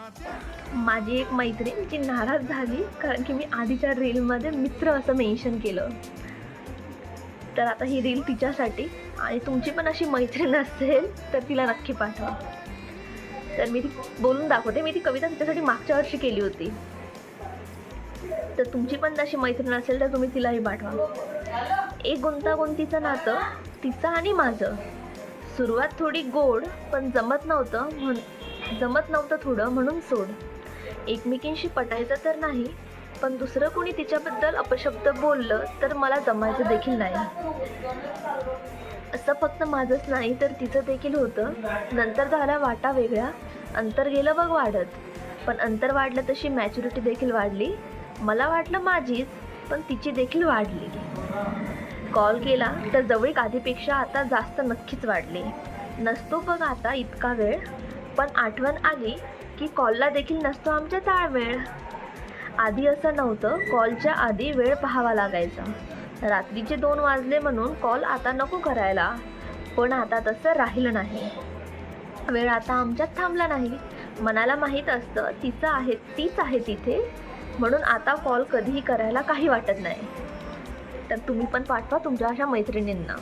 माझी एक मैत्रीण जी नाराज झाली कारण की मी आधीच्या रीलमध्ये मित्र असं मेन्शन केलं. तर आता ही रील तिच्यासाठी, आणि तुमची पण अशी मैत्रीण असेल तर तिला नक्की पाठवा. तर मी ती बोलून दाखवते. मी ती कविता तिच्यासाठी मागच्या वर्षी केली होती. तर तुमची पण तशी मैत्रीण असेल तर तुम्ही तिलाही पाठवा. एक गुंतागुंतीचं नातं तिचं आणि माझं. सुरुवात थोडी गोड, पण जमत नव्हतं थोडं म्हणून सोड. एकमेकींशी पटायचं तर नाही, पण दुसरं कोणी तिच्याबद्दल अपशब्द बोललं तर मला जमायचं देखील नाही. असं फक्त माझंच नाही तर तिचं देखील होतं. नंतर झाल्या वाटा वेगळ्या, अंतर गेलं बघ वाढत. पण अंतर वाढलं तशी मॅच्युरिटी देखील वाढली. मला वाटलं माझीच, पण तिची देखील वाढली. कॉल केला तर जवळीक आधीपेक्षा आता जास्त नक्कीच वाढली. नसतो बघ आता इतका वेळ, पण आठवण आली की कॉलला देखील नसतो आमच्या ताळमेळ. आधी असं नव्हतं, कॉलच्या आधी वेळ पाहावा लागायचा. रात्रीचे 2 वाजले म्हणून कॉल आता नको करायला. पण आता तसं राहिलं नाही. वेळ आता आमच्यात थांबला नाही. मनाला माहीत असतं तीच आहे तिथे, म्हणून आता कॉल कधीही करायला काही वाटत नाही. तर तुम्ही पण पाठवा तुमच्या अशा मैत्रिणींना.